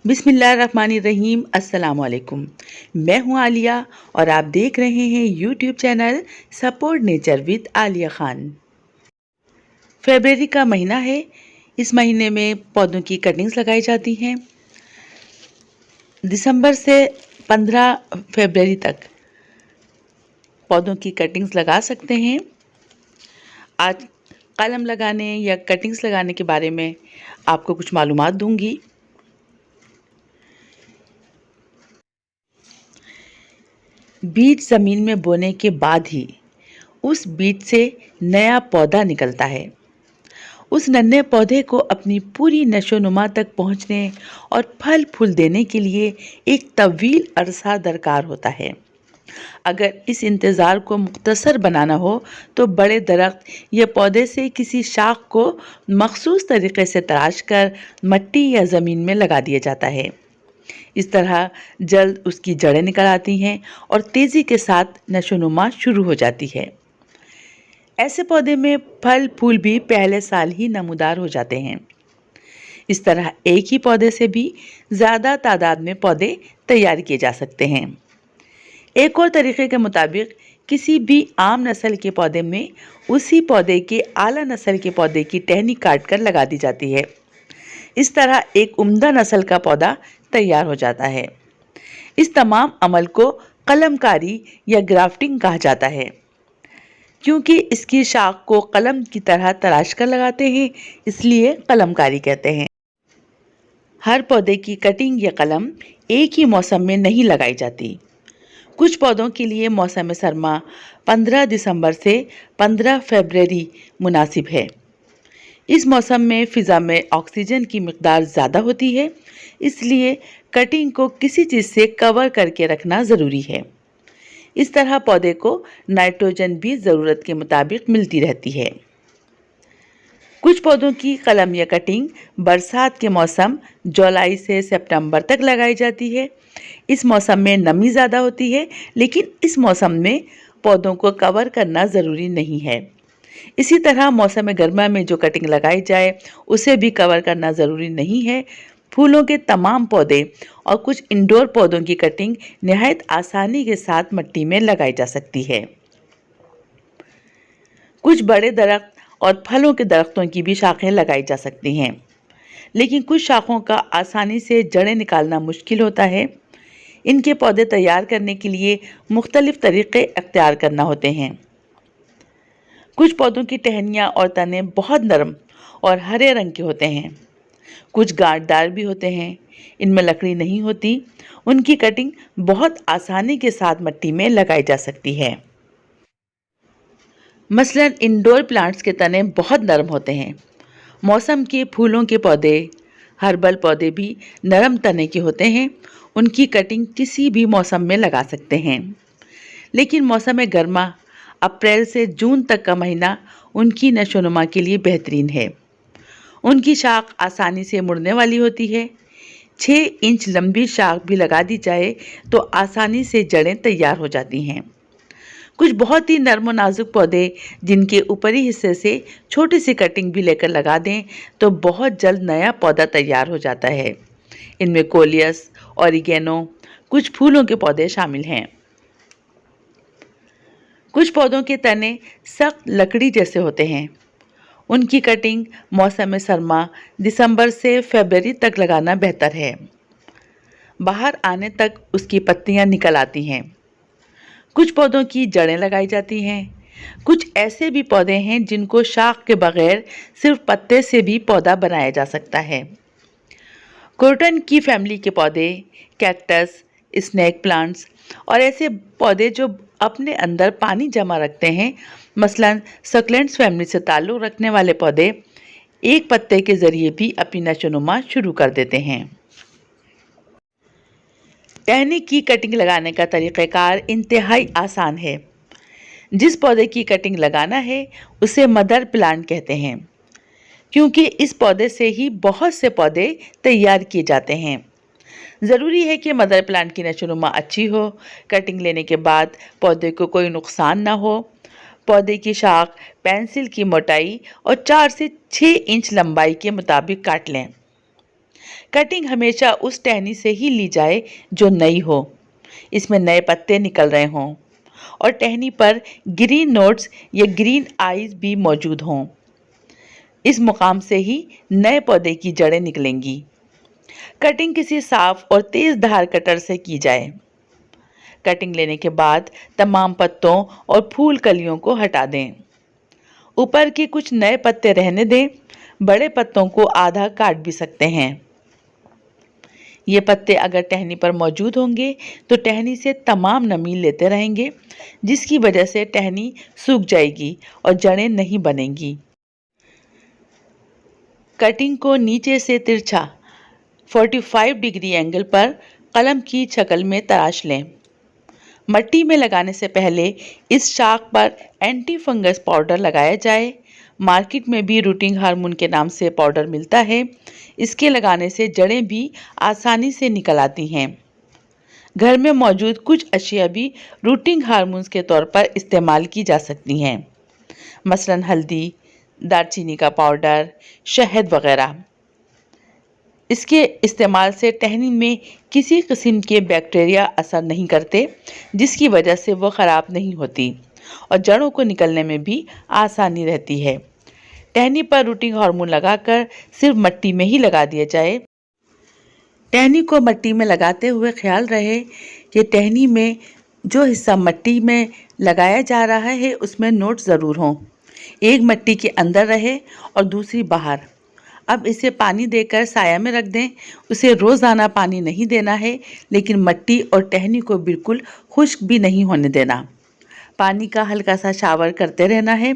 बिस्मिल्लाहिर्रहमानिर्रहीम। अस्सलामुअलैकुम। मैं हूं आलिया और आप देख रहे हैं YouTube channel support nature with Alia Khan. फरवरी का महीना है। इस महीने में पौधों की कटिंग्स लगाई जाती हैं। दिसंबर से 15 फरवरी तक पौधों की कटिंग्स लगा सकते हैं। आज कलम लगाने या कटिंग्स लगाने के बारे में आपको कुछ मालूमात दूंगी। बीज ज़मीन में बोने के बाद ही उस बीज से नया पौधा निकलता है। उस नन्हे पौधे को अपनी पूरी नशोनुमा तक पहुंचने और फल फूल देने के लिए एक तवील अरसा दरकार होता है। अगर इस इंतज़ार को मुख्तसर बनाना हो तो बड़े दरख्त या पौधे से किसी शाख को मखसूस तरीके से तराश कर मिट्टी या ज़मीन में लगा दिया जाता है। इस तरह जल्द उसकी जड़ें निकल आती हैं और तेज़ी के साथ नशोनुमा शुरू हो जाती है। ऐसे पौधे में फल फूल भी पहले साल ही नमूदार हो जाते हैं। इस तरह एक ही पौधे से भी ज़्यादा तादाद में पौधे तैयार किए जा सकते हैं। एक और तरीके के मुताबिक किसी भी आम नस्ल के पौधे में उसी पौधे के आला नस्ल के पौधे की टहनी काट कर लगा दी जाती है। इस तरह एक उम्दा नस्ल का पौधा तैयार हो जाता है। इस तमाम अमल को कलमकारी या ग्राफ्टिंग कहा जाता है, क्योंकि इसकी शाख को कलम की तरह तराश कर लगाते हैं, इसलिए कलमकारी कहते हैं। हर पौधे की कटिंग या कलम एक ही मौसम में नहीं लगाई जाती। कुछ पौधों के लिए मौसम सरमा 15 दिसंबर से 15 फरवरी मुनासिब है। इस मौसम में फ़िज़ा में ऑक्सीजन की मिक़दार ज़्यादा होती है, इसलिए कटिंग को किसी चीज़ से कवर करके रखना ज़रूरी है। इस तरह पौधे को नाइट्रोजन भी ज़रूरत के मुताबिक मिलती रहती है। कुछ पौधों की कलम या कटिंग बरसात के मौसम जुलाई से सितंबर तक लगाई जाती है। इस मौसम में नमी ज़्यादा होती है, लेकिन इस मौसम में पौधों को कवर करना ज़रूरी नहीं है। इसी तरह मौसम गर्मा में जो कटिंग लगाई जाए उसे भी कवर करना ज़रूरी नहीं है। फूलों के तमाम पौधे और कुछ इंडोर पौधों की कटिंग निहायत आसानी के साथ मिट्टी में लगाई जा सकती है। कुछ बड़े दरख्त और फलों के दरख्तों की भी शाखें लगाई जा सकती हैं, लेकिन कुछ शाखों का आसानी से जड़ें निकालना मुश्किल होता है। इनके पौधे तैयार करने के लिए मुख्तलिफ तरीक़े अख्तियार करना होते हैं। कुछ पौधों की टहनियाँ और तने बहुत नरम और हरे रंग के होते हैं। कुछ गांठदार भी होते हैं, इनमें लकड़ी नहीं होती। उनकी कटिंग बहुत आसानी के साथ मिट्टी में लगाई जा सकती है। मसलन इंडोर प्लांट्स के तने बहुत नरम होते हैं। मौसम के फूलों के पौधे, हर्बल पौधे भी नरम तने के होते हैं। उनकी कटिंग किसी भी मौसम में लगा सकते हैं, लेकिन मौसम गर्मा अप्रैल से जून तक का महीना उनकी नशोनुमा के लिए बेहतरीन है। उनकी शाख आसानी से मुड़ने वाली होती है। 6 इंच लंबी शाख भी लगा दी जाए तो आसानी से जड़ें तैयार हो जाती हैं। कुछ बहुत ही नर्म और नाजुक पौधे जिनके ऊपरी हिस्से से छोटी सी कटिंग भी लेकर लगा दें तो बहुत जल्द नया पौधा तैयार हो जाता है। इनमें कोलियस, ऑरिगेनो, कुछ फूलों के पौधे शामिल हैं। कुछ पौधों के तने सख्त लकड़ी जैसे होते हैं। उनकी कटिंग मौसम सरमा दिसंबर से फरवरी तक लगाना बेहतर है। बाहर आने तक उसकी पत्तियां निकल आती हैं। कुछ पौधों की जड़ें लगाई जाती हैं। कुछ ऐसे भी पौधे हैं जिनको शाख के बगैर सिर्फ पत्ते से भी पौधा बनाया जा सकता है। क्रोटन की फैमिली के पौधे, कैक्टस, स्नेक प्लांट्स और ऐसे पौधे जो अपने अंदर पानी जमा रखते हैं, मसलन सक्लेंट्स फैमिली से ताल्लुक़ रखने वाले पौधे, एक पत्ते के ज़रिए भी अपनी नशोनुमा शुरू कर देते हैं। टहनी की कटिंग लगाने का तरीक़ाकार इंतहाई आसान है। जिस पौधे की कटिंग लगाना है उसे मदर प्लांट कहते हैं, क्योंकि इस पौधे से ही बहुत से पौधे तैयार किए जाते हैं। ज़रूरी है कि मदर प्लांट की नशोनुमा अच्छी हो। कटिंग लेने के बाद पौधे को कोई नुकसान ना हो। पौधे की शाख पेंसिल की मोटाई और 4 से 6 इंच लंबाई के मुताबिक काट लें। कटिंग हमेशा उस टहनी से ही ली जाए जो नई हो, इसमें नए पत्ते निकल रहे हों और टहनी पर ग्रीन नोट्स या ग्रीन आईज भी मौजूद हों। इस मुकाम से ही नए पौधे की जड़ें निकलेंगी। कटिंग किसी साफ और तेज धार कटर से की जाए। कटिंग लेने के बाद तमाम पत्तों और फूल कलियों को हटा दें। ऊपर के कुछ नए पत्ते रहने दें। बड़े पत्तों को आधा काट भी सकते हैं। ये पत्ते अगर टहनी पर मौजूद होंगे तो टहनी से तमाम नमी लेते रहेंगे, जिसकी वजह से टहनी सूख जाएगी और जड़ें नहीं बनेंगी। कटिंग को नीचे से तिरछा 45 डिग्री एंगल पर कलम की शक्ल में तराश लें। मिट्टी में लगाने से पहले इस शाख पर एंटी फंगस पाउडर लगाया जाए। मार्केट में भी रूटिंग हार्मोन के नाम से पाउडर मिलता है। इसके लगाने से जड़ें भी आसानी से निकल आती हैं। घर में मौजूद कुछ अशिया भी रूटिंग हार्मोन्स के तौर पर इस्तेमाल की जा सकती हैं, मसलन हल्दी, दालचीनी का पाउडर, शहद वगैरह। इसके इस्तेमाल से टहनी में किसी किस्म के बैक्टीरिया असर नहीं करते, जिसकी वजह से वो ख़राब नहीं होती और जड़ों को निकलने में भी आसानी रहती है। टहनी पर रूटिंग हार्मोन लगाकर सिर्फ मिट्टी में ही लगा दिया जाए। टहनी को मिट्टी में लगाते हुए ख्याल रहे कि टहनी में जो हिस्सा मिट्टी में लगाया जा रहा है उसमें नोट ज़रूर हों। एक मिट्टी के अंदर रहे और दूसरी बाहर। अब इसे पानी देकर साया में रख दें। उसे रोज़ाना पानी नहीं देना है, लेकिन मिट्टी और टहनी को बिल्कुल खुश्क भी नहीं होने देना। पानी का हल्का सा शावर करते रहना है।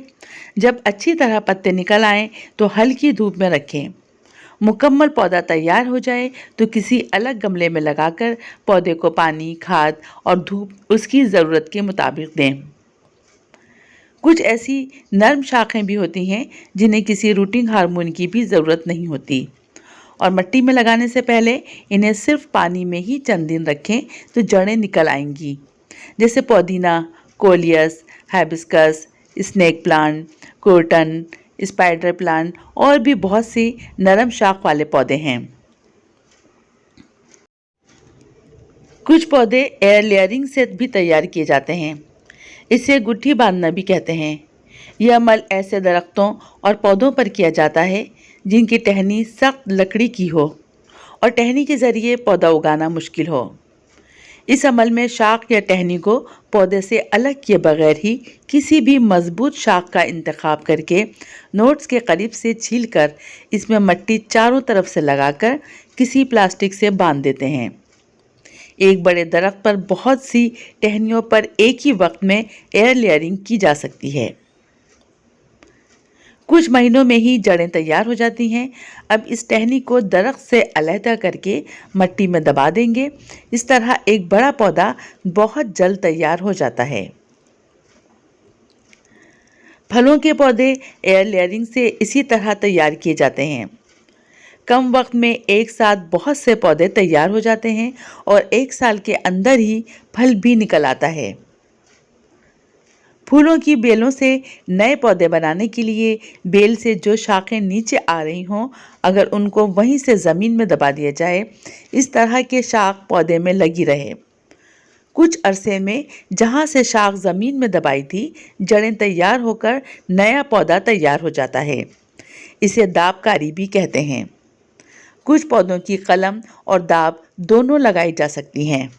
जब अच्छी तरह पत्ते निकल आएँ तो हल्की धूप में रखें। मुकम्मल पौधा तैयार हो जाए तो किसी अलग गमले में लगाकर पौधे को पानी, खाद और धूप उसकी ज़रूरत के मुताबिक दें। कुछ ऐसी नर्म शाखें भी होती हैं जिन्हें किसी रूटिंग हार्मोन की भी ज़रूरत नहीं होती और मिट्टी में लगाने से पहले इन्हें सिर्फ पानी में ही चंद दिन रखें तो जड़ें निकल आएंगी। जैसे पुदीना, coleus, hibiscus, snake plant, croton, spider plant और भी बहुत सी नरम शाख वाले पौधे हैं। कुछ पौधे एयर लेयरिंग से भी तैयार किए जाते हैं। इसे गुट्ठी बांधना भी कहते हैं। यह अमल ऐसे दरख्तों और पौधों पर किया जाता है जिनकी टहनी सख्त लकड़ी की हो और टहनी के ज़रिए पौधा उगाना मुश्किल हो। इस अमल में शाख या टहनी को पौधे से अलग किए बगैर ही किसी भी मजबूत शाख का इंतखाब करके नोट्स के करीब से छीलकर इसमें मिट्टी चारों तरफ से लगाकर किसी प्लास्टिक से बांध देते हैं। एक बड़े दरख्त पर बहुत सी टहनियों पर एक ही वक्त में एयर लेयरिंग की जा सकती है। कुछ महीनों में ही जड़ें तैयार हो जाती हैं। अब इस टहनी को दरख्त से अलहदा करके मिट्टी में दबा देंगे। इस तरह एक बड़ा पौधा बहुत जल्द तैयार हो जाता है। फलों के पौधे एयर लेयरिंग से इसी तरह तैयार किए जाते हैं। कम वक्त में एक साथ बहुत से पौधे तैयार हो जाते हैं और एक साल के अंदर ही फल भी निकल आता है। फूलों की बेलों से नए पौधे बनाने के लिए बेल से जो शाखें नीचे आ रही हों, अगर उनको वहीं से ज़मीन में दबा दिया जाए, इस तरह के शाख पौधे में लगी रहे। कुछ अरसे में जहाँ से शाख ज़मीन में दबाई थी, जड़ें तैयार होकर नया पौधा तैयार हो जाता है। इसे दाबकारी भी कहते हैं। कुछ पौधों की कलम और दाब दोनों लगाई जा सकती हैं।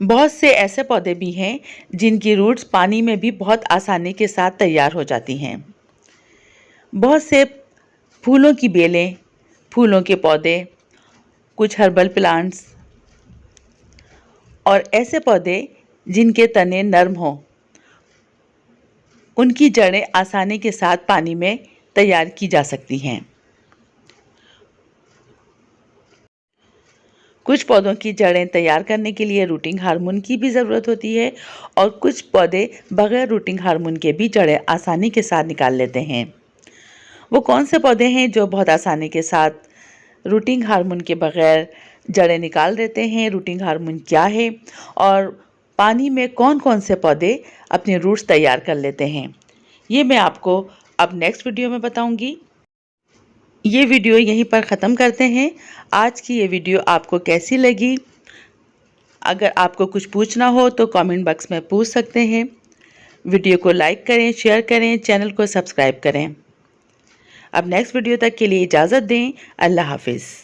बहुत से ऐसे पौधे भी हैं जिनकी रूट्स पानी में भी बहुत आसानी के साथ तैयार हो जाती हैं। बहुत से फूलों की बेलें, फूलों के पौधे, कुछ हर्बल प्लांट्स और ऐसे पौधे जिनके तने नर्म हों, उनकी जड़ें आसानी के साथ पानी में तैयार की जा सकती हैं। कुछ पौधों की जड़ें तैयार करने के लिए रूटिंग हार्मोन की भी ज़रूरत होती है और कुछ पौधे बगैर रूटिंग हार्मोन के भी जड़ें आसानी के साथ निकाल लेते हैं। वो कौन से पौधे हैं जो बहुत आसानी के साथ रूटिंग हार्मोन के बगैर जड़ें निकाल देते हैं? रूटिंग हार्मोन क्या है और पानी में कौन कौन से पौधे अपने रूट्स तैयार कर लेते हैं, ये मैं आपको अब नेक्स्ट वीडियो में बताऊँगी। ये वीडियो यहीं पर ख़त्म करते हैं। आज की ये वीडियो आपको कैसी लगी? अगर आपको कुछ पूछना हो तो कमेंट बॉक्स में पूछ सकते हैं। वीडियो को लाइक करें, शेयर करें, चैनल को सब्सक्राइब करें। अब नेक्स्ट वीडियो तक के लिए इजाज़त दें। अल्लाह हाफ़िज़।